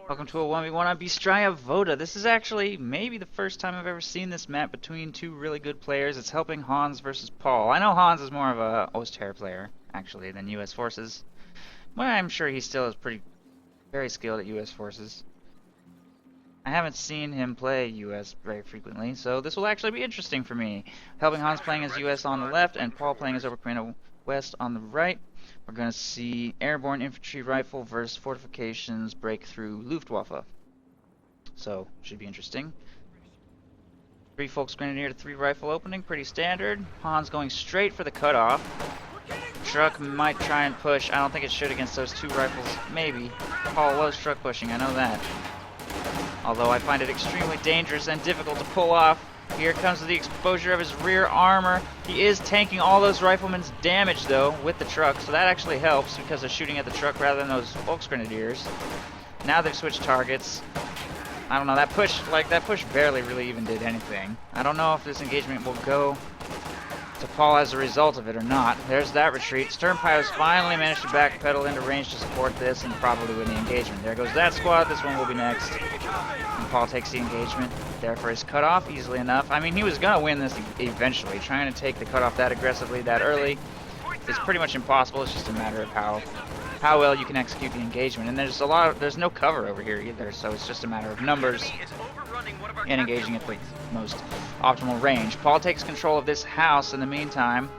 Welcome to a 1v1 on Bystraya Voda. This is actually maybe the first time I've ever seen this map between two really good players. It's HelpingHans versus Paul. I know Hans is more of a Osterre player, actually, than US Forces. But I'm sure he still is very skilled at US Forces. I haven't seen him play US very frequently, so this will actually be interesting for me. HelpingHans playing as US on the left, and Paul playing as Oberkommando West on the right. We're going to see airborne infantry rifle versus fortifications breakthrough Luftwaffe. So, should be interesting. 3 Volksgrenadier to 3 rifle opening, pretty standard. Hans going straight for the cutoff. Truck might try and push. I don't think it should against those 2 rifles. Maybe. Paul was truck pushing, I know that. Although I find it extremely dangerous and difficult to pull off. Here comes the exposure of his rear armor. He is tanking all those riflemen's damage, though, with the truck, so that actually helps because they're shooting at the truck rather than those Volksgrenadiers. Now they've switched targets. I don't know, that push barely really even did anything. I don't know if this engagement will go to Paul as a result of it or not. There's that retreat. Sternpyos finally managed to backpedal into range to support this and probably win the engagement. There goes that squad. This one will be next. And Paul takes the engagement there for his cutoff easily enough. I mean, he was going to win this eventually. Trying to take the cutoff that aggressively that early is pretty much impossible. It's just a matter of how well you can execute the engagement. And there's no cover over here either, so it's just a matter of numbers and engaging at the most optimal range. Paul takes control of this house in the meantime,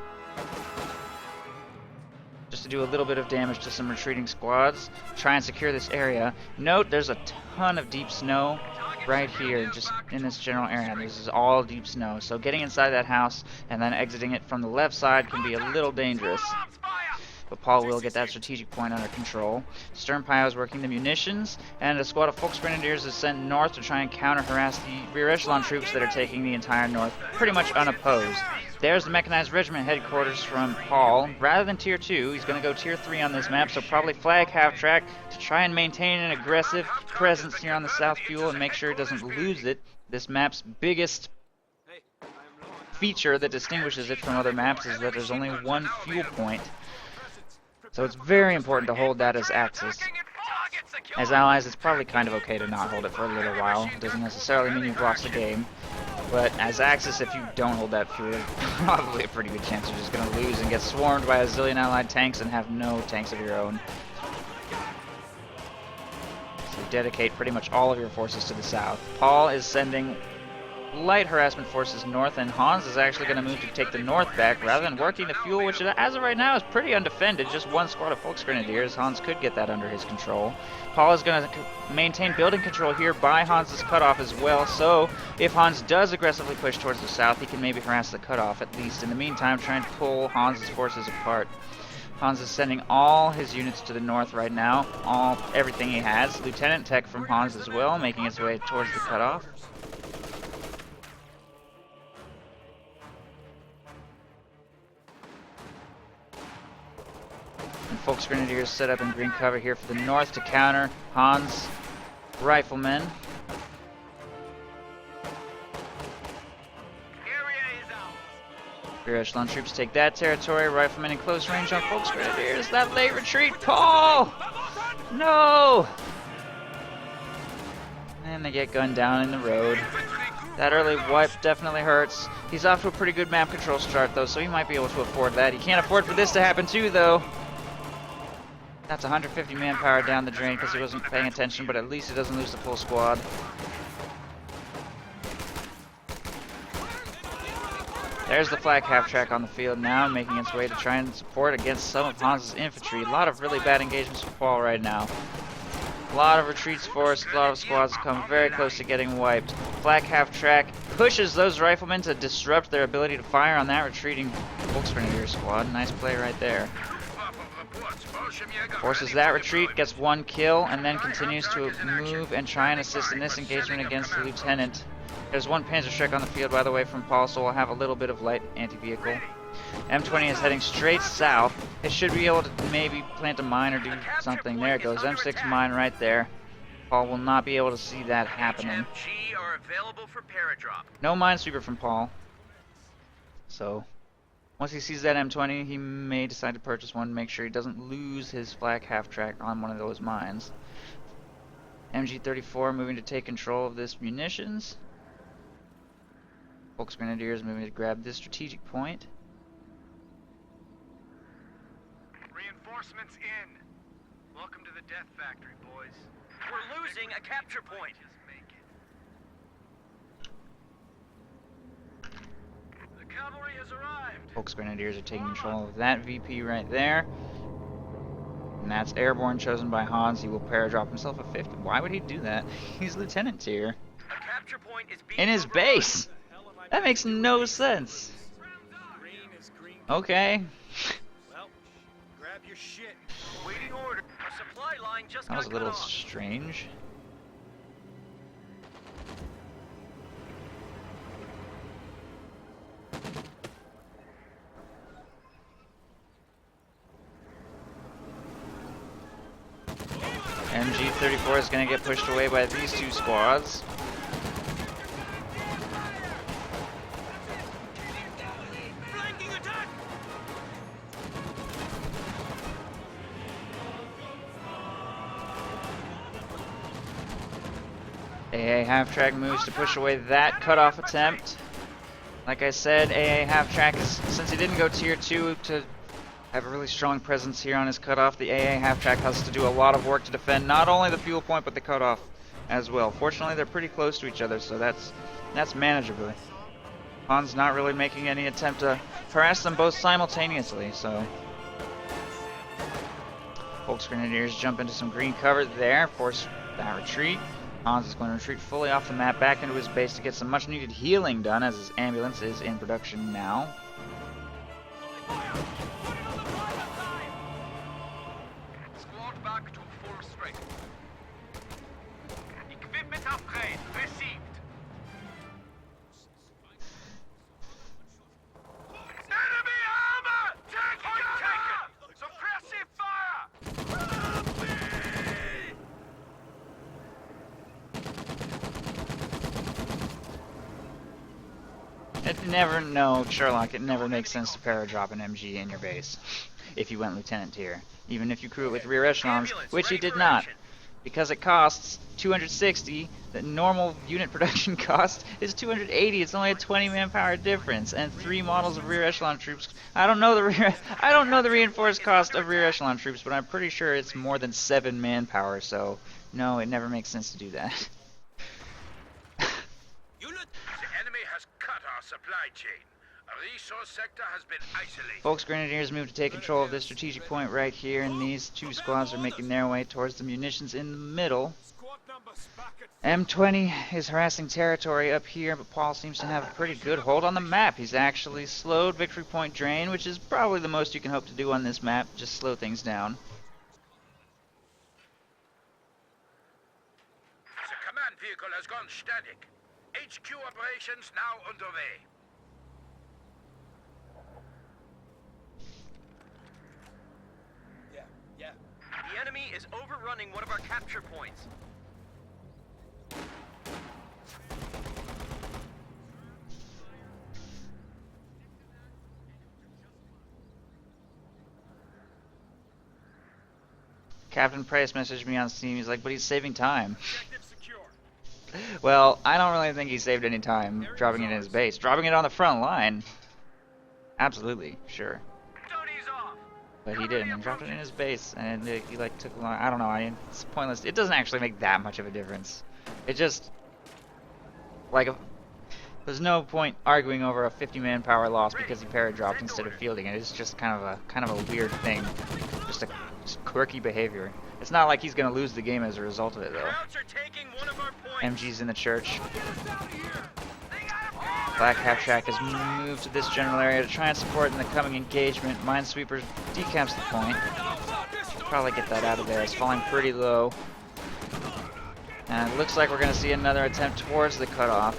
just to do a little bit of damage to some retreating squads. Try and secure this area. Note there's a ton of deep snow right here, just in this general area. This is all deep snow, so getting inside that house and then exiting it from the left side can be a little dangerous. But Paul will get that strategic point under control. Sternpyos is working the munitions, and a squad of Volksgrenadiers is sent north to try and counter-harass the rear echelon troops that are taking the entire north pretty much unopposed. There's the mechanized regiment headquarters from Paul. Rather than tier 2, he's going to go tier 3 on this map, so probably flag half-track to try and maintain an aggressive presence here on the south fuel and make sure he doesn't lose it. This map's biggest feature that distinguishes it from other maps is that there's only one fuel point. So it's very important to hold that as Axis. As allies, it's probably kind of okay to not hold it for a little while. It doesn't necessarily mean you've lost the game. But as Axis, if you don't hold that fuel, there's probably a pretty good chance you're just going to lose and get swarmed by a zillion allied tanks and have no tanks of your own. So dedicate pretty much all of your forces to the south. Paul is sending light harassment forces north, and Hans is actually going to move to take the north back rather than working the fuel, which as of right now is pretty undefended. Just one squad of Volksgrenadiers. Hans could get that under his control. Paul is going to maintain building control here by Hans's cutoff as well, so if Hans does aggressively push towards the south, he can maybe harass the cutoff at least. In the meantime, trying to pull Hans's forces apart. Hans is sending all his units to the north right now, everything he has. Lieutenant Tech from Hans as well, making its way towards the cutoff. And Volksgrenadiers set up in green cover here for the north to counter Hans' riflemen. Rear echelon troops take that territory. Riflemen in close range on Volksgrenadiers. That late retreat, Paul! No! And they get gunned down in the road. That early wipe definitely hurts. He's off to a pretty good map control start, though, so he might be able to afford that. He can't afford for this to happen, too, though. That's 150 manpower down the drain because he wasn't paying attention, but at least he doesn't lose the full squad. There's the flak half-track on the field now, making its way to try and support against some of Hans's infantry. A lot of really bad engagements for Paul right now. A lot of retreats forced, a lot of squads come very close to getting wiped. Flak half-track pushes those riflemen to disrupt their ability to fire on that retreating Volksgrenadier squad. Nice play right there. Forces that retreat, gets 1 kill, and then continues to move and try and assist in this engagement against the lieutenant. There's 1 Panzerschreck on the field, by the way, from Paul, so we'll have a little bit of light anti-vehicle. M20 is heading straight south. It should be able to maybe plant a mine or do something. There it goes, M6 mine right there. Paul will not be able to see that happening. No minesweeper from Paul. So, Once he sees that M20, he may decide to purchase one, make sure he doesn't lose his flak half-track on one of those mines. MG34 moving to take control of this munitions. Volksgrenadiers moving to grab this strategic point. Reinforcements in. Welcome to the death factory, boys. We're losing a capture point. The cavalry has arrived. Volksgrenadiers are taking control of that VP right there. And that's airborne chosen by Hans. He will paradrop himself a 50. Why would he do that? He's lieutenant tier. A capture point is being In his base! That makes no sense. Okay. Well, grab your shit. Waiting order. A supply line just That was a got little cut off. strange. MG34 is going to get pushed away by these two squads. Flanking attack! AA half-track moves to push away that cutoff attempt. Like I said, AA half-track is, since he didn't go tier 2 to have a really strong presence here on his cutoff, the AA half-track has to do a lot of work to defend not only the fuel point but the cutoff as well. Fortunately, they're pretty close to each other, so that's manageable. Han's not really making any attempt to harass them both simultaneously, so Volksgrenadiers jump into some green cover there, force that retreat. Hans is going to retreat fully off the map back into his base to get some much needed healing done, as his ambulance is in production now. Squad back to full strength. Equipment upgrade received. Enemy armor! Take cover! Suppressive fire! Sherlock, it never makes sense to paradrop an MG in your base if you went lieutenant tier, even if you crew it with rear echelons, which he did not, because it costs 260. The normal unit production cost is 280. It's only a 20 manpower difference, and 3 models of rear echelon troops. I don't know the reinforced cost of rear echelon troops, but I'm pretty sure it's more than 7 manpower. So no, it never makes sense to do that. The enemy has cut our supply chain. A resource sector has been isolated. Volksgrenadiers move to take control of this strategic point right here, and these two squads are making their way towards the munitions in the middle. M20 is harassing territory up here, but Paul seems to have a pretty good hold on the map. He's actually slowed victory point drain, which is probably the most you can hope to do on this map, just slow things down. The command vehicle has gone static. HQ operations now underway. Yeah. The enemy is overrunning one of our capture points. Captain Price messaged me on Steam. He's like, but he's saving time. Well, I don't really think he saved any time dropping it in his base. Dropping it on the front line, absolutely, sure. But he didn't. He dropped it in his base, and he like took a long. I don't know. It's pointless. It doesn't actually make that much of a difference. It just like there's no point arguing over a 50 manpower loss because he paradropped instead of fielding it. It's just kind of a weird thing, just quirky behavior. It's not like he's gonna lose the game as a result of it, though. MG's in the church. Black half-track has moved to this general area to try and support in the coming engagement. Minesweeper decamps the point. Should probably get that out of there. It's falling pretty low. And it looks like we're going to see another attempt towards the cutoff.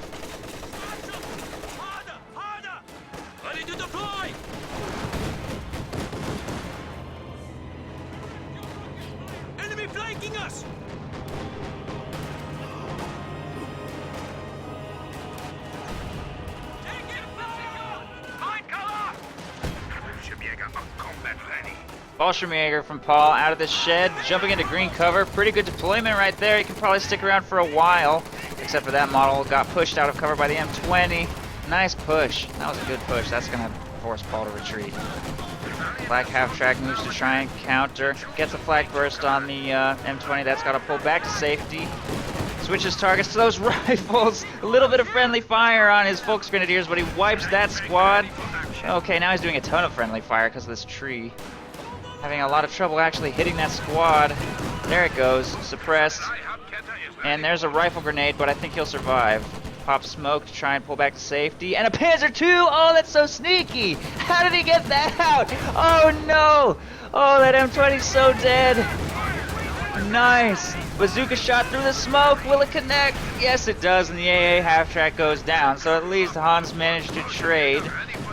Ready to deploy! Enemy flanking us! Fallschirmjäger from Paul out of the shed, jumping into green cover. Pretty good deployment right there. He can probably stick around for a while, except for that model got pushed out of cover by the M20. Nice push. That was a good push. That's going to force Paul to retreat. Black half-track moves to try and counter. Gets a flag burst on the M20. That's got to pull back to safety. Switches targets to those rifles. A little bit of friendly fire on his Volksgrenadiers, but he wipes that squad. Okay, now he's doing a ton of friendly fire because of this tree. Having a lot of trouble actually hitting that squad. There it goes. Suppressed. And there's a rifle grenade, but I think he'll survive. Pop smoke to try and pull back to safety. And a Panzer II! Oh, that's so sneaky! How did he get that out? Oh, no! Oh, that M20's so dead. Nice. Bazooka shot through the smoke. Will it connect? Yes, it does, and the AA half-track goes down. So at least Hans managed to trade.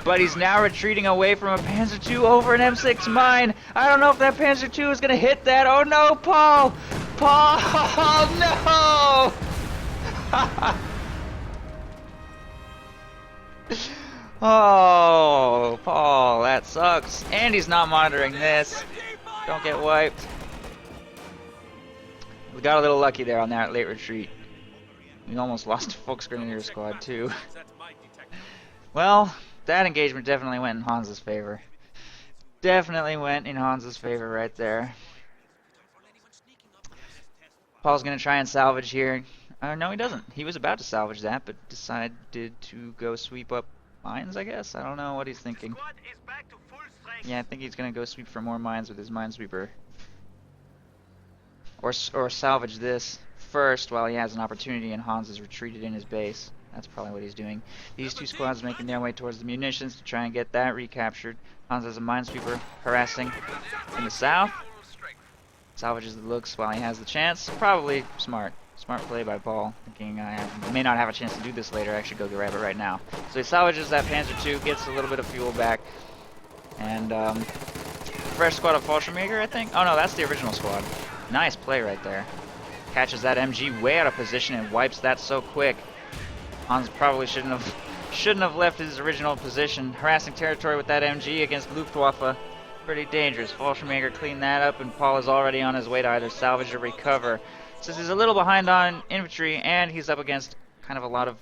But he's now retreating away from a Panzer II over an M6 mine. I don't know if that Panzer II is going to hit that. Oh, no, Paul! Paul! Oh, no! Oh, Paul, that sucks. And he's not monitoring this. Don't get wiped. We got a little lucky there on that late retreat. We almost lost a Volksgrenadier squad too. Well, that engagement definitely went in Hans's favor. Definitely went in Hans's favor right there. Paul's gonna try and salvage here. No, he doesn't. He was about to salvage that, but decided to go sweep up mines, I guess? I don't know what he's thinking. Yeah, I think he's gonna go sweep for more mines with his minesweeper. Or salvage this first while he has an opportunity and Hans is retreated in his base. That's probably what he's doing. These two squads making their way towards the munitions to try and get that recaptured. Hans has a minesweeper harassing in the south. Salvages the looks while he has the chance. Probably smart. Smart play by Paul, thinking I may not have a chance to do this later, I should go grab it right now. So he salvages that Panzer II, gets a little bit of fuel back, and fresh squad of Fallschirmjäger, I think? Oh no, that's the original squad. Nice play right there. Catches that MG way out of position and wipes that so quick. Hans probably shouldn't have left his original position. Harassing territory with that MG against Luftwaffe. Pretty dangerous. Fallschirmjäger cleaned that up, and Paul is already on his way to either salvage or recover. Since he's a little behind on infantry and he's up against kind of a lot of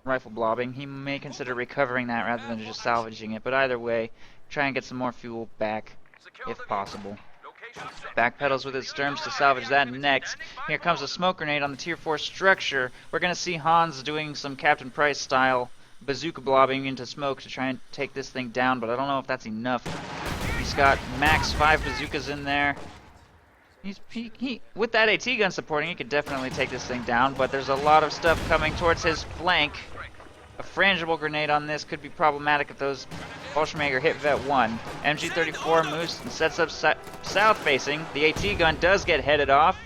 rifle blobbing, he may consider recovering that rather than just salvaging it. But either way, try and get some more fuel back if possible. Backpedals with his Sturms to salvage that next. Here comes a smoke grenade on the tier 4 structure. We're going to see Hans doing some Captain Price style bazooka blobbing into smoke to try and take this thing down, but I don't know if that's enough. He's got max 5 bazookas in there. With that AT gun supporting, he could definitely take this thing down, but there's a lot of stuff coming towards his flank. A frangible grenade on this could be problematic if those Fallschirmjäger hit Vet 1. MG34 moves and sets up south facing. The AT gun does get headed off.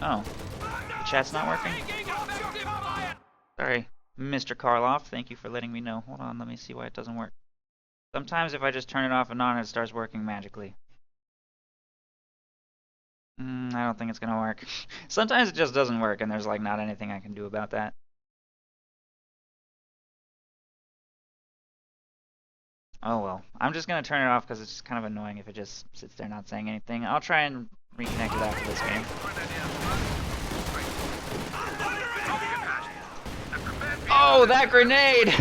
Oh, the chat's not working? Sorry, Mr. Karloff, thank you for letting me know. Hold on, let me see why it doesn't work. Sometimes if I just turn it off and on, it starts working magically. I don't think it's gonna work. Sometimes it just doesn't work and there's like not anything I can do about that. Oh well. I'm just gonna turn it off because it's just kind of annoying if it just sits there not saying anything. I'll try and reconnect it after this game. Oh, that grenade!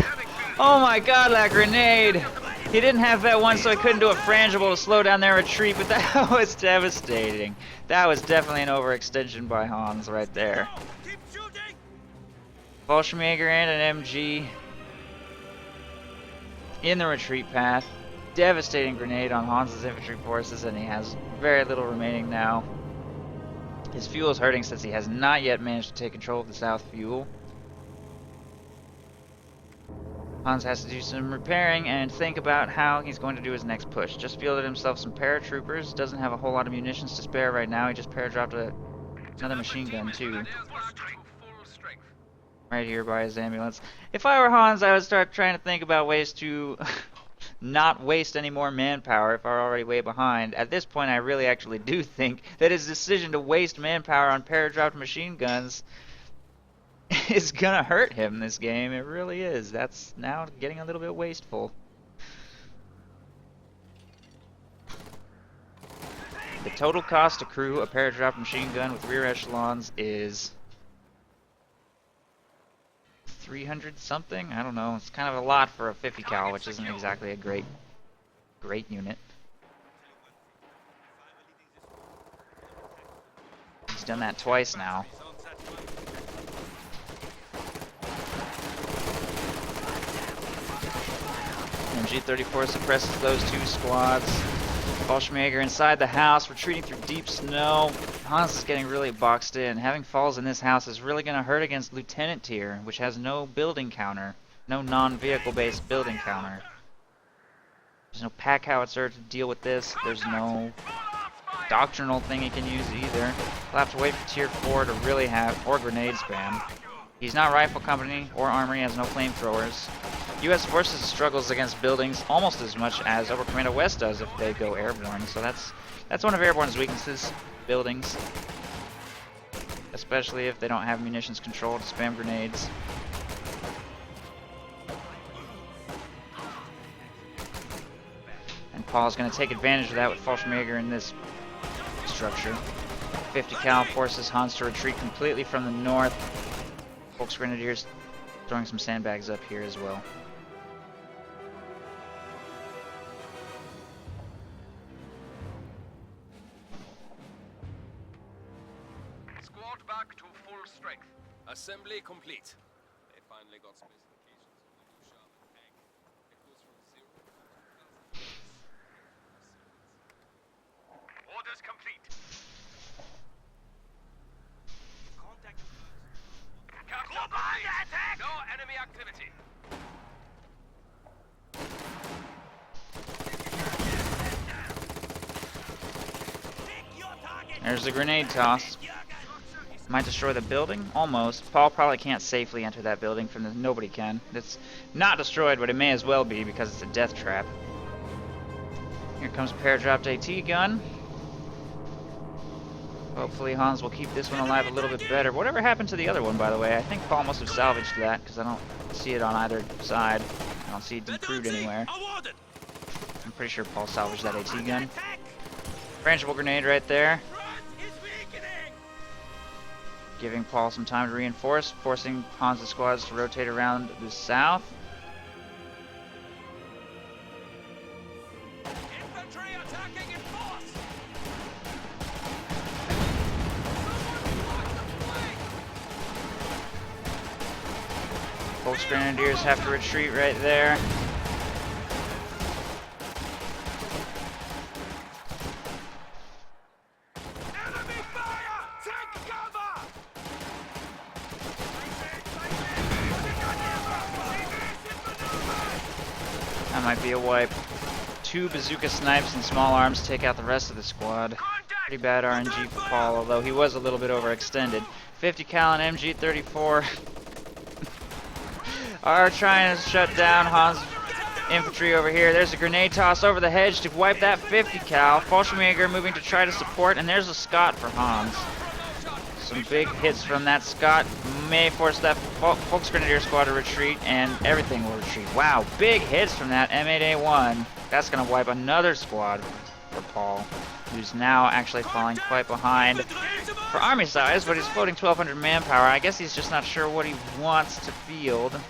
Oh my god, that grenade! He didn't have that one, so he couldn't do a frangible to slow down their retreat, but that was devastating. That was definitely an overextension by Hans right there. Fallschirmjäger and an MG in the retreat path. Devastating grenade on Hans's infantry forces, and he has very little remaining now. His fuel is hurting since he has not yet managed to take control of the south fuel. Hans has to do some repairing and think about how he's going to do his next push. Just fielded himself some paratroopers. Doesn't have a whole lot of munitions to spare right now. He just paradropped another machine gun too. Right here by his ambulance. If I were Hans, I would start trying to think about ways to not waste any more manpower if I'm already way behind. At this point, I really actually do think that his decision to waste manpower on paradropped machine guns is gonna hurt him this game. It really is. That's now getting a little bit wasteful. The total cost to crew a paradrop machine gun with rear echelons is 300 something. I don't know. It's kind of a lot for a 50 cal, which isn't exactly a great unit. He's done that twice now. MG34 suppresses those two squads. Fallschirmjäger inside the house, retreating through deep snow. Hans is getting really boxed in. Having falls in this house is really going to hurt against Lieutenant tier, which has no building counter. No non-vehicle based building counter. There's no pack howitzer to deal with this. There's no doctrinal thing he can use either. He'll have to wait for tier 4 to really have, or grenade spam. He's not rifle company or armory, has no flamethrowers. U.S. forces struggles against buildings almost as much as Ober Commando West does if they go airborne. So that's one of Airborne's weaknesses, buildings. Especially if they don't have munitions control to spam grenades. And Paul's going to take advantage of that with Fallschirmjäger in this structure. 50 cal forces Hans to retreat completely from the north. Volksgrenadiers throwing some sandbags up here as well. Squad back to full strength. Assembly complete. They finally got specifications on the new Sherman tank. It goes from 0 to 2,000. Orders complete. Contact Capture complete. No enemy activity. There's the grenade toss. Might destroy the building? Almost. Paul probably can't safely enter that building from the... Nobody can. It's not destroyed, but it may as well be because it's a death trap. Here comes a paradropped AT gun. Hopefully Hans will keep this one alive a little bit better. Whatever happened to the other one, by the way? I think Paul must have salvaged that, because I don't see it on either side. I don't see it decrewed anywhere. I'm pretty sure Paul salvaged that AT gun. Frangible grenade right there. Giving Paul some time to reinforce, forcing Hans' squads to rotate around the south. infantry attacking in force. Volksgrenadiers have to retreat right there. Enemy fire! Take cover! That might be a wipe. 2 bazooka snipes and small arms take out the rest of the squad. Pretty bad RNG for Paul, although he was a little bit overextended. 50 cal and MG34 are trying to shut down Hans' infantry over here. There's a grenade toss over the hedge to wipe that 50 cal. Fallschirmjäger moving to try to support, and there's a Scott for Hans. Some big hits from that Scott may force that Volksgrenadier squad to retreat, and everything will retreat. Wow, big hits from that M8A1. That's going to wipe another squad for Paul, who's now actually falling quite behind for army size, but he's floating 1,200 manpower. I guess he's just not sure what he wants to field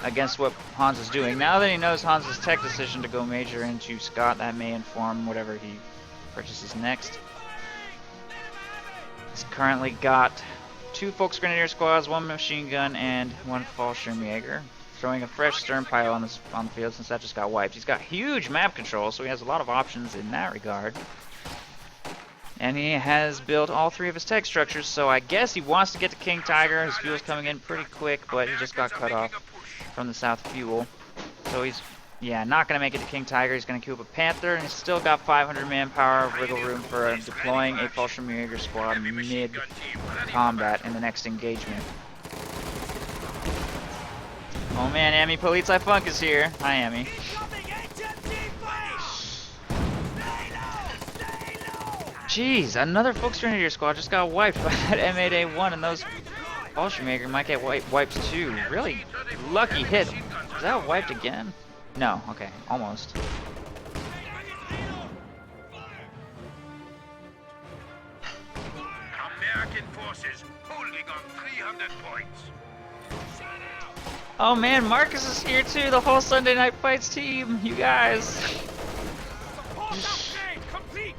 against what Hans is doing. Now that he knows Hans' tech decision to go major into Scott, that may inform whatever he purchases next. He's currently got 2 Volksgrenadier squads, 1 machine gun, and 1 Fallschirmjäger. Throwing a fresh stern pile on the field since that just got wiped. He's got huge map control, so he has a lot of options in that regard. And he has built all 3 of his tech structures, so I guess he wants to get to King Tiger. His fuel's coming in pretty quick, but he just got cut off from the south fuel. So he's, yeah, not going to make it to King Tiger. He's going to queue up a Panther, and he's still got 500 manpower, wiggle room for deploying a Fallschirmjäger squad mid-combat in the next engagement. Oh man, Amy Polizei Funk is here. Hi, Amy. Jeez, another Volksgrenadier squad just got wiped by that M8A1, and those Fallschirmjäger might get wiped too. Really lucky hit. Is that wiped again? No, okay, almost. Allied forces holding on 300 points. Oh man, Marcus is here too, the whole Sunday Night Fights team, you guys. Support upgrade complete!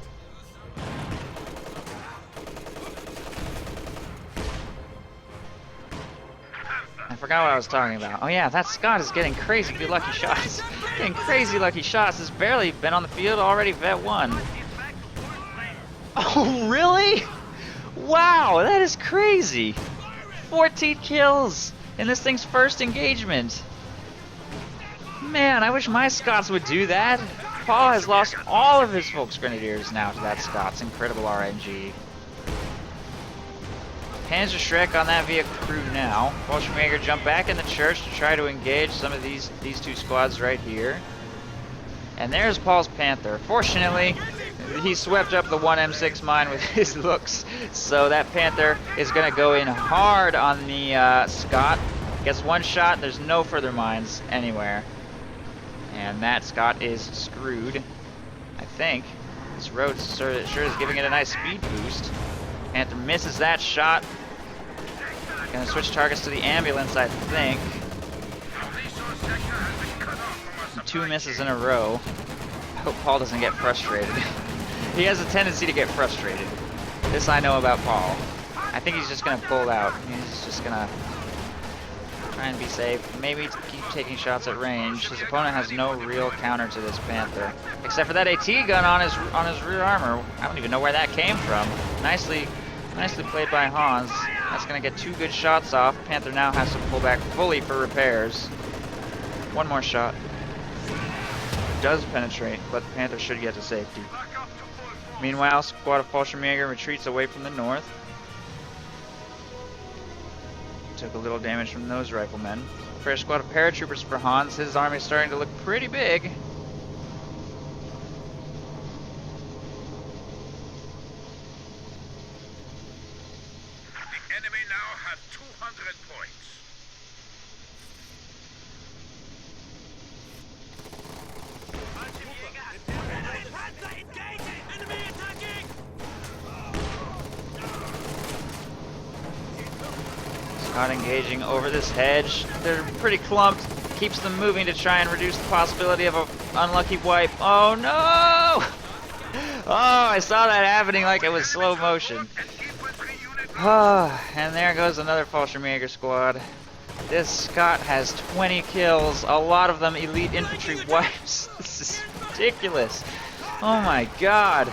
I forgot what I was talking about. Oh yeah, that Scott is getting crazy good lucky shots. Getting crazy lucky shots. Has barely been on the field already, vet 1. Oh really? Wow, that is crazy. 14 kills in this thing's first engagement. Man, I wish my Scots would do that. Paul has lost all of his Volksgrenadiers now to that Scott's incredible RNG. Panzer Shrek on that vehicle crew now. Bolshevik jump back in the church to try to engage some of these two squads right here. And there's Paul's Panther. Fortunately, he swept up the 1M6 mine with his looks, so that Panther is going to go in hard on the Scott. Gets one shot, there's no further mines anywhere. And that Scott is screwed, I think. This road sure is giving it a nice speed boost. Panther misses that shot. Gonna switch targets to the ambulance, I think. 2 misses in a row. I hope Paul doesn't get frustrated. He has a tendency to get frustrated. This I know about Paul. I think he's just gonna pull out. He's just gonna try and be safe. Maybe keep taking shots at range. His opponent has no real counter to this Panther, except for that AT gun on his rear armor. I don't even know where that came from. Nicely played by Hans. That's gonna get 2 good shots off. Panther now has to pull back fully for repairs. One more shot. Does penetrate, but the Panther should get to safety. Meanwhile, squad of Fallschirmjäger retreats away from the north. Took a little damage from those riflemen. Fresh squad of paratroopers for Hans. His army is starting to look pretty big. The enemy now has 200 points. Not engaging over this hedge. They're pretty clumped. Keeps them moving to try and reduce the possibility of an unlucky wipe. Oh no! Oh, I saw that happening like it was slow motion. And there goes another Fallschirmjäger squad. This Scott has 20 kills, a lot of them elite infantry wipes. This is ridiculous. Oh my god.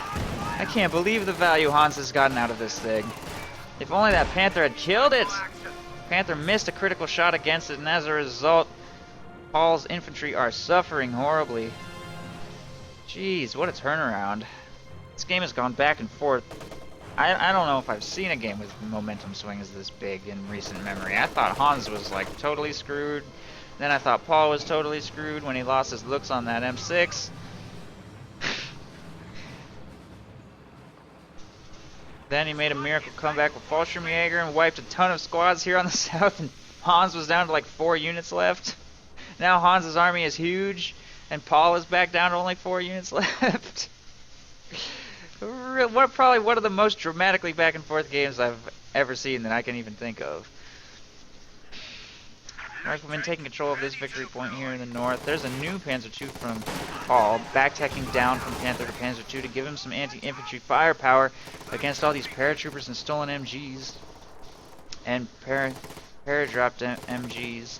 I can't believe the value Hans has gotten out of this thing. If only that Panther had killed it! Panther missed a critical shot against it, and as a result, Paul's infantry are suffering horribly. Jeez, what a turnaround. This game has gone back and forth. I don't know if I've seen a game with momentum swings this big in recent memory. I thought Hans was like totally screwed. Then I thought Paul was totally screwed when he lost his looks on that M6. Then he made a miracle comeback with Fallschirmjäger and wiped a ton of squads here on the south, and Hans was down to like 4 units left. Now Hans's army is huge, and Paul is back down to only 4 units left. Probably one of the most dramatically back and forth games I've ever seen that I can even think of. Riflemen taking control of this victory point here in the north. There's a new Panzer II from Paul, backtacking down from Panther to Panzer II to give him some anti-infantry firepower against all these paratroopers and stolen MGs. And paradropped MGs.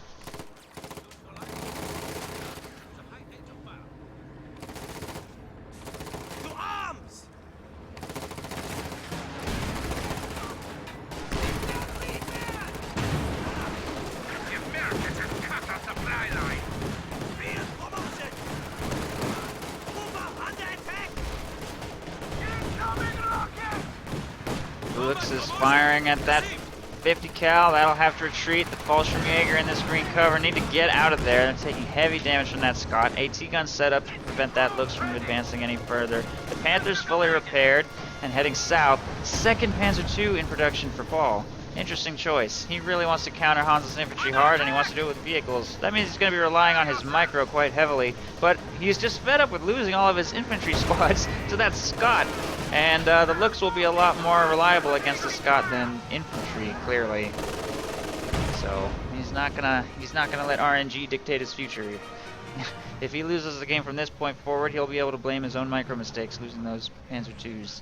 Lux is firing at that 50 cal. That'll have to retreat. The Fallschirmjäger in this green cover need to get out of there. They're taking heavy damage from that Scott. AT gun set up to prevent that Lux from advancing any further. The Panther's fully repaired and heading south. Second Panzer II in production for Paul Interesting choice. He really wants to counter Hans's infantry hard, and he wants to do it with vehicles. That means he's going to be relying on his micro quite heavily, but he's just fed up with losing all of his infantry squads to that Scot. And the looks will be a lot more reliable against the Scot than infantry, clearly. So he's not gonna let RNG dictate his future. If he loses the game from this point forward, he'll be able to blame his own micro mistakes, losing those Panzer IIs.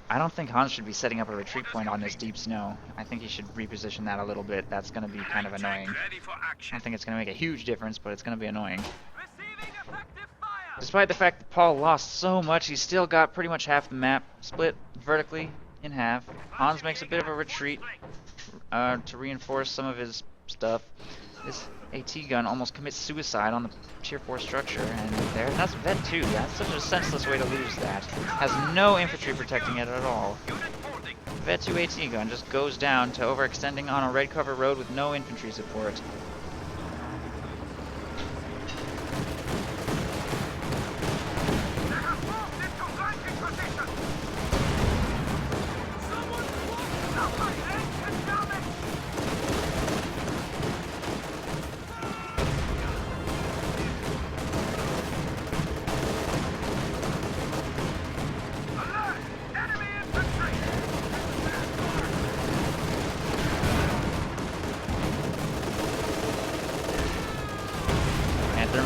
I don't think Hans should be setting up a retreat point on this deep snow. I think he should reposition that a little bit. That's going to be kind of annoying. I don't think it's going to make a huge difference, but it's going to be annoying. Despite the fact that Paul lost so much, he's still got pretty much half the map split vertically in half. Hans makes a bit of a retreat to reinforce some of his stuff. This AT gun almost commits suicide on the tier 4 structure, and that's Vet 2. That's such a senseless way to lose that. Has no infantry protecting it at all. Vet 2 AT gun just goes down to overextending on a red cover road with no infantry support.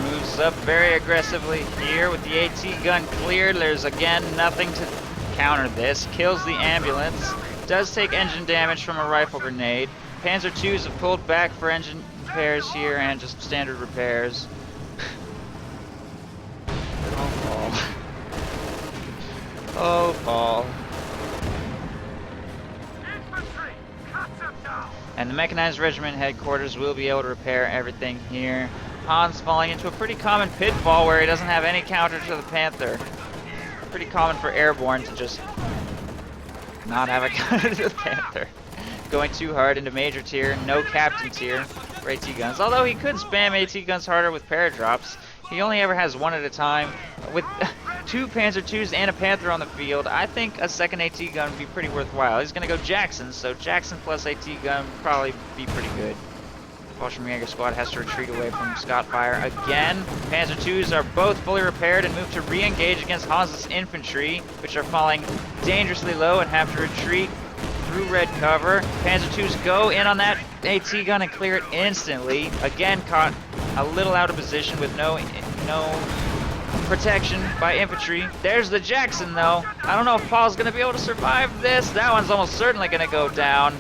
Moves up very aggressively here with the AT gun cleared. There's again nothing to counter this. Kills the ambulance. Does take engine damage from a rifle grenade. Panzer IIs have pulled back for engine repairs here and just standard repairs. Oh, Paul. Oh, Paul. And the mechanized regiment headquarters will be able to repair everything here. Hans falling into a pretty common pitfall where he doesn't have any counter to the Panther. Pretty common for airborne to just not have a counter to the Panther. Going too hard into major tier, no captain tier for AT guns. Although he could spam AT guns harder with paradrops. He only ever has one at a time. With 2 Panzer IIs and a Panther on the field, I think a second AT gun would be pretty worthwhile. He's going to go Jackson, so Jackson plus AT gun would probably be pretty good. Fallschirmjäger squad has to retreat away from Scott fire again. Panzer IIs are both fully repaired and move to re-engage against Hans's infantry, which are falling dangerously low and have to retreat through red cover. Panzer IIs go in on that AT gun and clear it instantly. Again caught a little out of position with no protection by infantry. There's the Jackson though. I don't know if Paul's going to be able to survive this. That one's almost certainly going to go down.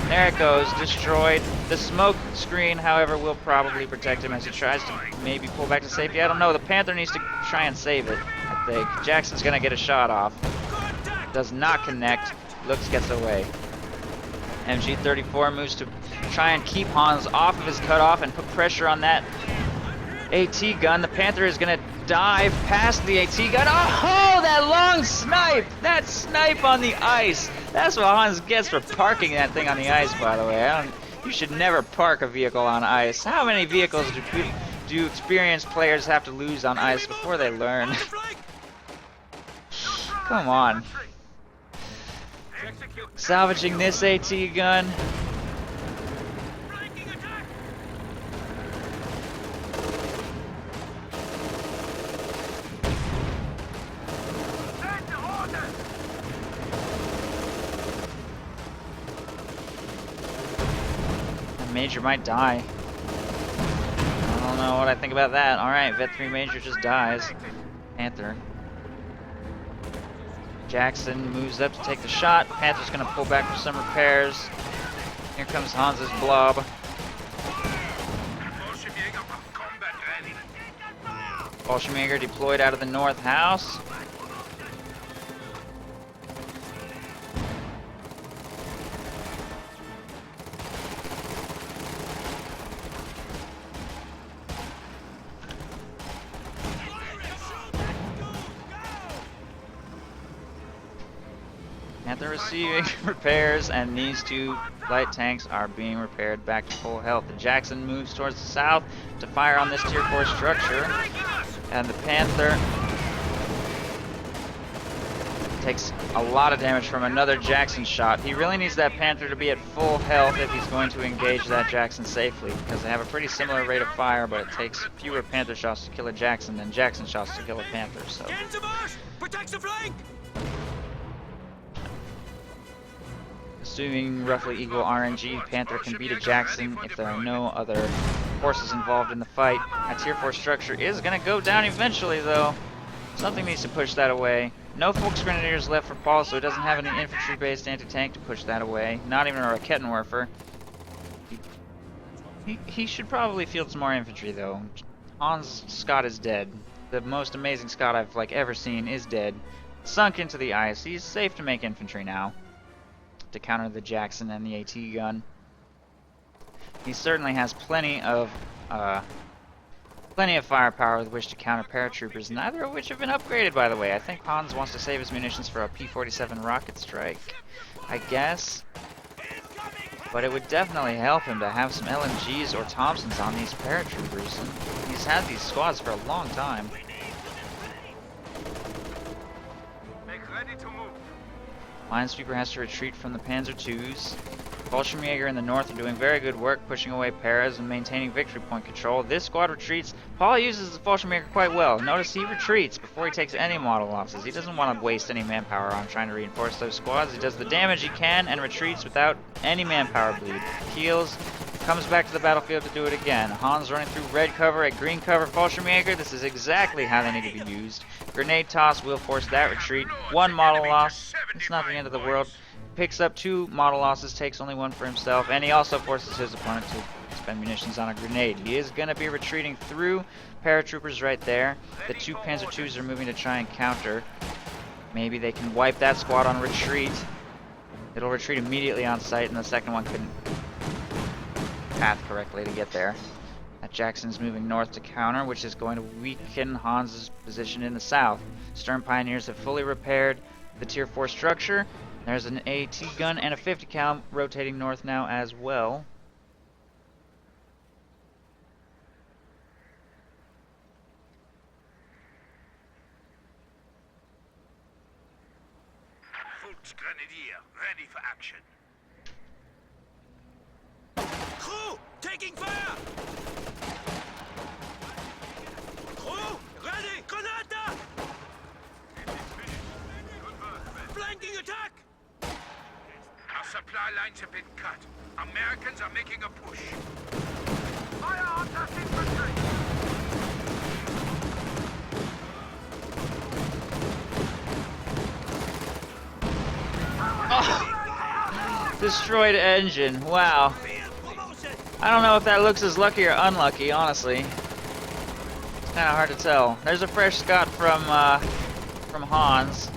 There it goes, destroyed. The smoke screen, however, will probably protect him as he tries to maybe pull back to safety. I don't know. The Panther needs to try and save it, I think. Jackson's going to get a shot off. Does not connect. Looks gets away. MG34 moves to try and keep Hans off of his cutoff and put pressure on that AT gun. The Panther is going to dive past the AT gun. Oh, that long snipe! That snipe on the ice! That's what Hans gets for parking that thing on the ice, by the way. You should never park a vehicle on ice. How many vehicles do experienced players have to lose on ice before they learn? Come on. Salvaging this AT gun. Major might die. I don't know what I think about that. Alright, Vet 3 Major just dies. Panther. Jackson moves up to take the shot. Panther's gonna pull back for some repairs. Here comes Hans's blob. Fallschirmjäger deployed out of the north house. Panther receiving repairs, and these 2 light tanks are being repaired back to full health. The Jackson moves towards the south to fire on this tier 4 structure, and the Panther takes a lot of damage from another Jackson shot. He really needs that Panther to be at full health if he's going to engage that Jackson safely, because they have a pretty similar rate of fire, but it takes fewer Panther shots to kill a Jackson than Jackson shots to kill a Panther, so... Protect the flank! Assuming roughly equal RNG, Panther can beat a Jackson if there are no other forces involved in the fight. That tier 4 structure is going to go down eventually, though. Something needs to push that away. No Volksgrenadiers left for Paul, so he doesn't have any infantry-based anti-tank to push that away. Not even a Rakettenwerfer. He should probably field some more infantry, though. Hans Scott is dead. The most amazing Scott I've ever seen is dead. Sunk into the ice. He's safe to make infantry now to counter the Jackson and the AT gun. He certainly has plenty of firepower with which to counter paratroopers, neither of which have been upgraded, by the way. I think Hans wants to save his munitions for a P-47 rocket strike, I guess. But it would definitely help him to have some LMGs or Thompsons on these paratroopers. And he's had these squads for a long time. Minesweeper has to retreat from the Panzer IIs. Fallschirmjäger in the north are doing very good work pushing away Paras and maintaining victory point control. This squad retreats. Paul uses the Fallschirmjäger quite well. Notice he retreats before he takes any model losses. He doesn't want to waste any manpower on trying to reinforce those squads. He does the damage he can and retreats without any manpower bleed. Heals, comes back to the battlefield to do it again. Hans running through red cover at green cover. Fallschirmjäger, this is exactly how they need to be used. Grenade toss will force that retreat. One model loss. It's not the end of the world. Picks up 2 model losses, takes only 1 for himself, and he also forces his opponent to spend munitions on a grenade. He is going to be retreating through paratroopers right there. The 2 Panzer IIs are moving to try and counter. Maybe they can wipe that squad on retreat. It'll retreat immediately on sight, and the second one couldn't path correctly to get there. That Jackson's moving north to counter, which is going to weaken Hans's position in the south. Stern Pioneers have fully repaired the tier 4 structure. There's an AT gun and a 50 cal rotating north now as well. Volksgrenadier, ready for action. Crew, taking fire! Crew, ready! Granate! Flanking attack! Our supply lines have been cut. Americans are making a push. Fire on that infantry! Oh! Destroyed engine. Wow. I don't know if that looks as lucky or unlucky, honestly. It's kind of hard to tell. There's a fresh Scott from Hans.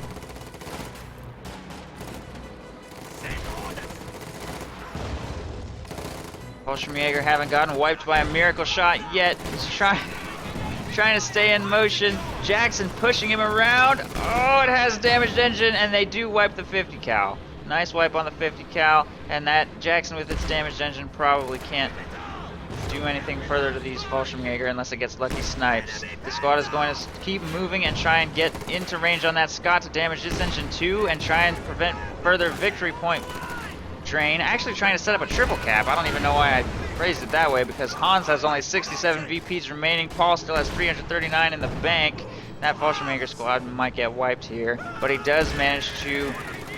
Fallschirmjäger haven't gotten wiped by a miracle shot yet. He's trying to stay in motion. Jackson pushing him around. Oh, it has damaged engine, and they do wipe the 50 cal. Nice wipe on the 50 cal, and that Jackson with its damaged engine probably can't do anything further to these Fallschirmjäger unless it gets lucky snipes. The squad is going to keep moving and try and get into range on that Scott to damage this engine too, and try and prevent further victory point drain. Actually trying to set up a triple cap. I don't even know why I phrased it that way, because Hans has only 67 VPs remaining. Paul still has 339 in the bank. That Fallschirmjäger squad might get wiped here, but he does manage to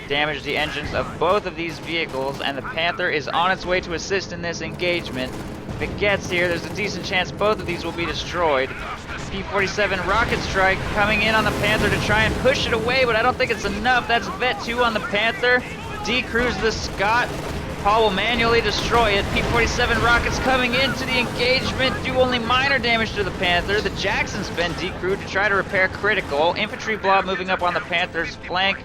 damage the engines of both of these vehicles, and the Panther is on its way to assist in this engagement. If it gets here, there's a decent chance both of these will be destroyed. P-47 rocket strike coming in on the Panther to try and push it away, but I don't think it's enough. That's Vet 2 on the Panther. Decrews the Scott. Paul will manually destroy it. P-47 rockets coming into the engagement do only minor damage to the Panther. The Jackson's been decrewed to try to repair critical. Infantry blob moving up on the Panther's flank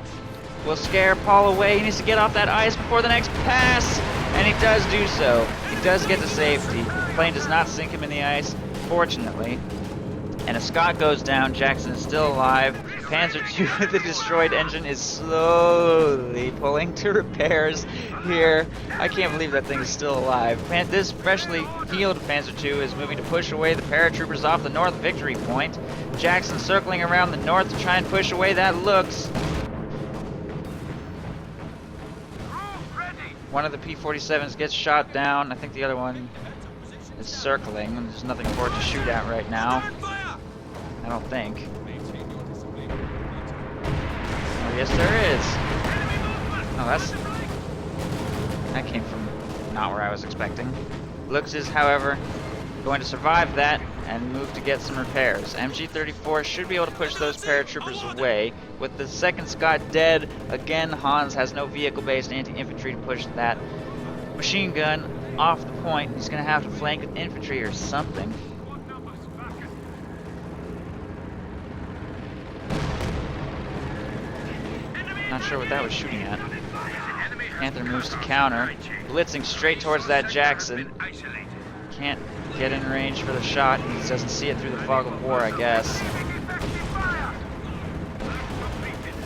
will scare Paul away. He needs to get off that ice before the next pass, and he does do so. He does get to safety. The plane does not sink him in the ice, fortunately. And if Scott goes down, Jackson is still alive. Panzer II with the destroyed engine is slowly pulling to repairs here. I can't believe that thing is still alive. This freshly healed Panzer II is moving to push away the paratroopers off the north victory point. Jackson circling around the north to try and push away that looks. One of the P-47s gets shot down. I think the other one is circling. And there's nothing for it to shoot at right now. I don't think. Oh, yes, there is. Oh, that came from not where I was expecting. Looks is, however, going to survive that and move to get some repairs. MG-34 should be able to push those paratroopers away. With the second Scott dead, again, Hans has no vehicle-based anti-infantry to push that machine gun off the point. He's going to have to flank with infantry or something. Not sure what that was shooting at. Panther moves to counter, blitzing straight towards that Jackson. Can't get in range for the shot. He doesn't see it through the fog of war, I guess.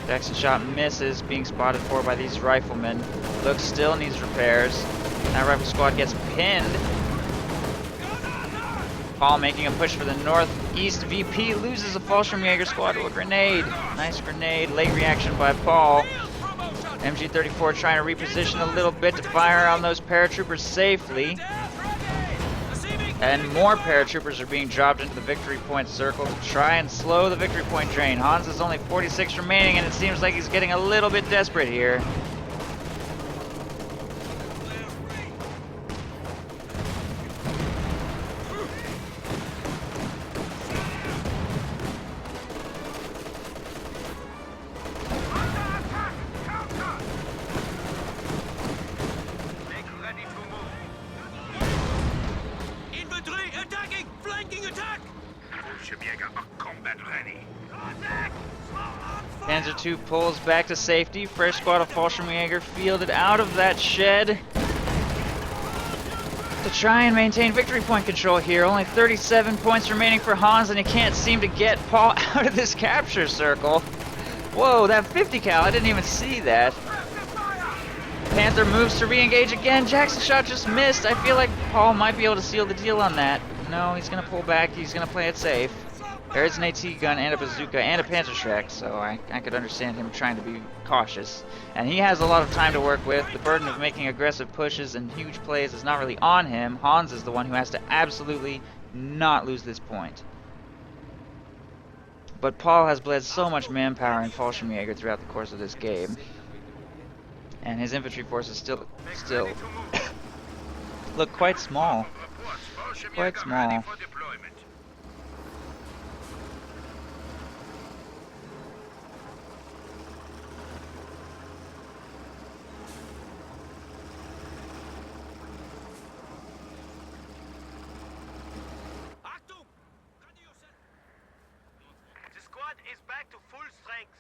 Jackson shot misses, being spotted for by these riflemen. Looks still needs repairs. That rifle squad gets pinned. Paul making a push for the northeast. VP loses a Fallschirmjäger squad to a grenade. Nice grenade. Late reaction by Paul. MG-34 trying to reposition a little bit to fire on those paratroopers safely. And more paratroopers are being dropped into the victory point circle to try and slow the victory point drain. Hans has only 46 remaining, and it seems like he's getting a little bit desperate here. Panzer II pulls back to safety. Fresh squad of Fallschirmjäger fielded out of that shed to try and maintain victory point control here. Only 37 points remaining for Hans, and he can't seem to get Paul out of this capture circle. Whoa, that 50 cal, I didn't even see that. Panther moves to re-engage again. Jackson shot just missed. I feel like Paul might be able to seal the deal on that. No, he's going to pull back. He's going to play it safe. There is an AT gun and a bazooka and a Panzerschreck, so I could understand him trying to be cautious. And he has a lot of time to work with. The burden of making aggressive pushes and huge plays is not really on him. Hans is the one who has to absolutely not lose this point. But Paul has bled so much manpower in Fallschirmjäger throughout the course of this game. And his infantry forces still look quite small. Quite small. The squad is back to full strength.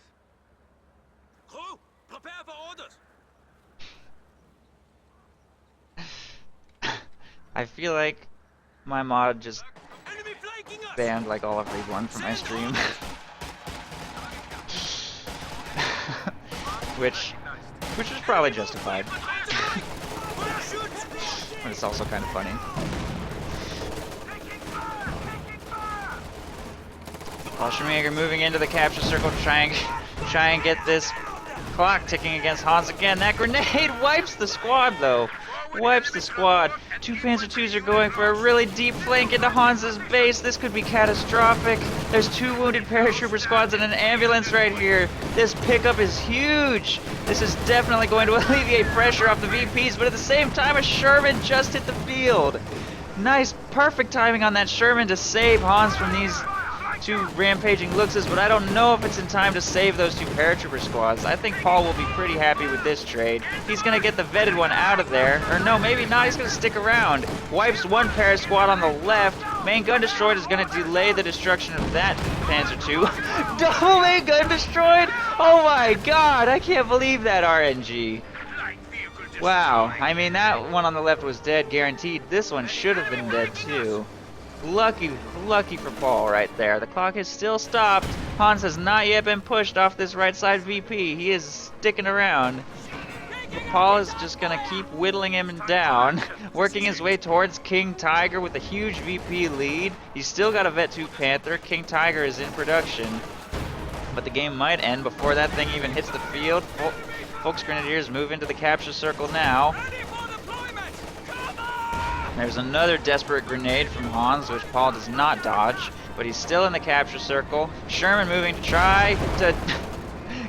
Crew, prepare for orders. I feel like my mod just Enemy flanking us. banned like all of Raid 1 from my stream. which is probably justified. But it's also kind of funny. Fallschirmjäger moving into the capture circle to try and get this clock ticking against Hans again. That grenade wipes the squad though. Wipes the squad. Two Panzer IIs are going for a really deep flank into Hans's base. This could be catastrophic. There's two wounded paratrooper squads and an ambulance right here. This pickup is huge. This is definitely going to alleviate pressure off the VPs, but at the same time a Sherman just hit the field. Nice, perfect timing on that Sherman to save Hans from these two rampaging Luxes, but I don't know if it's in time to save those two paratrooper squads. I think Paul will be pretty happy with this trade. He's going to get the vetted one out of there. Or no, maybe not. He's going to stick around. Wipes one para squad on the left. Main gun destroyed is going to delay the destruction of that Panzer II. Double main gun destroyed? Oh my god, I can't believe that RNG. Wow, I mean that one on the left was dead guaranteed. This one should have been dead too. Lucky for Paul right there. The clock is still stopped. Hans has not yet been pushed off this right side VP. He is sticking around. But Paul is just going to keep whittling him down, working his way towards King Tiger with a huge VP lead. He's still got a Vet 2 Panther. King Tiger is in production. But the game might end before that thing even hits the field. Folks Grenadiers move into the capture circle now. There's another desperate grenade from Hans, which Paul does not dodge, but he's still in the capture circle. Sherman moving to try to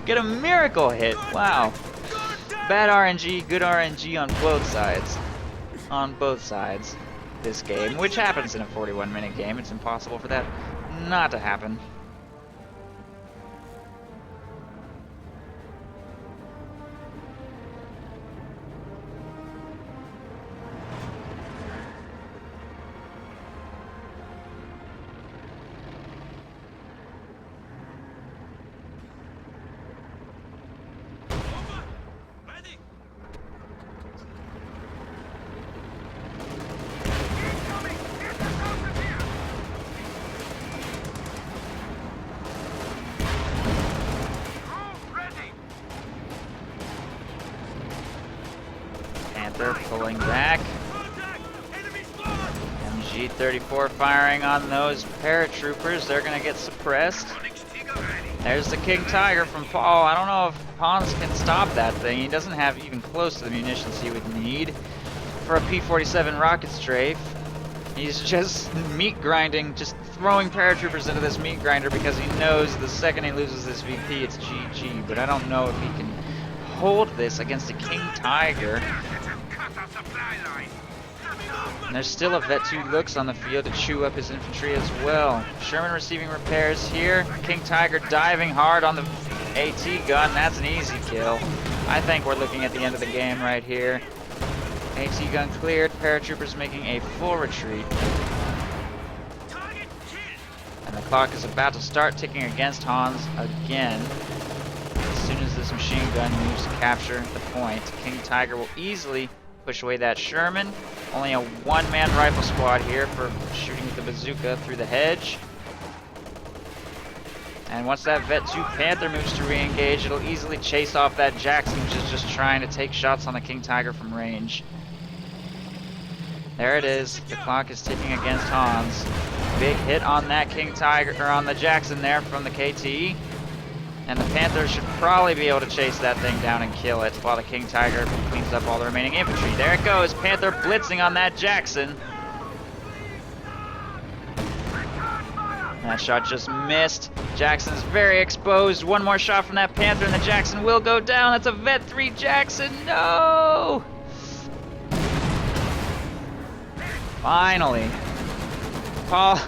get a miracle hit. Wow. Bad RNG, good RNG on both sides. On both sides this game, which happens in a 41-minute game. It's impossible for that not to happen. Panther pulling back. MG-34 firing on those paratroopers. They're going to get suppressed. There's the King Tiger from Paul. I don't know if Hans can stop that thing. He doesn't have even close to the munitions he would need for a P-47 rocket strafe. He's just meat grinding, just throwing paratroopers into this meat grinder because he knows the second he loses this VP, it's GG. But I don't know if he can hold this against a King Tiger. And there's still a Vet 2 looks on the field to chew up his infantry as well. Sherman receiving repairs here. King Tiger diving hard on the AT gun. That's an easy kill. I think we're looking at the end of the game right here. AT gun cleared. Paratroopers making a full retreat. And the clock is about to start ticking against Hans again. As soon as this machine gun moves to capture the point, King Tiger will easily push away that Sherman. Only a one-man rifle squad here for shooting with the bazooka through the hedge. And once that Vet 2 Panther moves to re-engage, it'll easily chase off that Jackson, which is just trying to take shots on the King Tiger from range. There it is. The clock is ticking against Hans. Big hit on that King Tiger, or on the Jackson there from the KT. And the Panther should probably be able to chase that thing down and kill it while the King Tiger cleans up all the remaining infantry. There it goes. Panther blitzing on that Jackson. That shot just missed. Jackson's very exposed. One more shot from that Panther and the Jackson will go down. That's a Vet 3 Jackson. No! Finally. Paul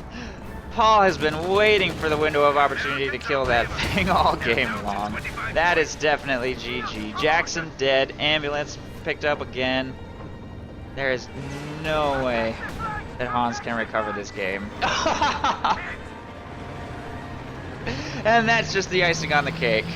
has been waiting for the window of opportunity to kill that thing all game long. That is definitely GG. Jackson dead. Ambulance picked up again. There is no way that Hans can recover this game. And that's just the icing on the cake.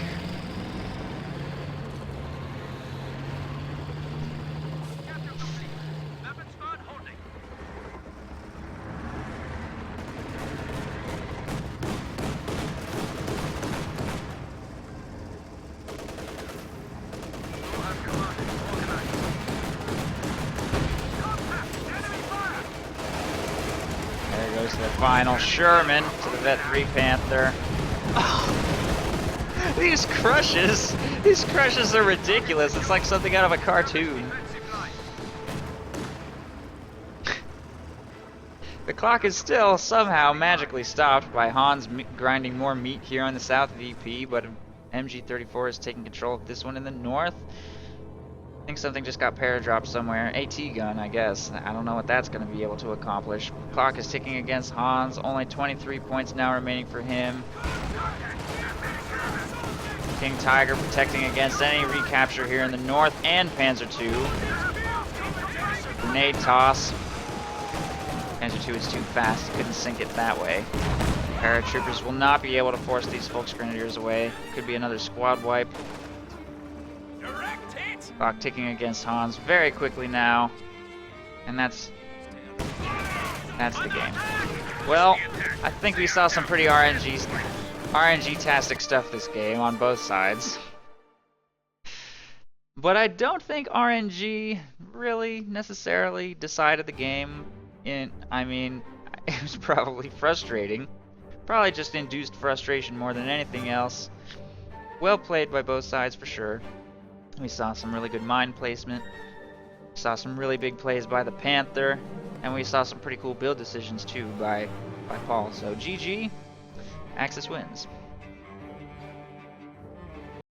Goes to the final Sherman to the Vet 3 Panther. Oh, these crushes are ridiculous. It's like something out of a cartoon. The clock is still somehow magically stopped by Hans grinding more meat here on the South VP, but MG-34 is taking control of this one in the north. I think something just got paradropped somewhere. AT gun, I guess. I don't know what that's going to be able to accomplish. Clock is ticking against Hans. Only 23 points now remaining for him. King Tiger protecting against any recapture here in the north, and Panzer II. Grenade toss. Panzer II is too fast. Couldn't sink it that way. Paratroopers will not be able to force these Volksgrenadiers away. Could be another squad wipe. Clock ticking against Hans very quickly now. And that's the game. Well, I think we saw some pretty RNG-tastic stuff this game on both sides. But I don't think RNG really necessarily decided the game. I mean, it was probably frustrating. Probably just induced frustration more than anything else. Well played by both sides for sure. We saw some really good mine placement. Saw some really big plays by the Panther, and we saw some pretty cool build decisions too by Paul. So GG, Axis wins.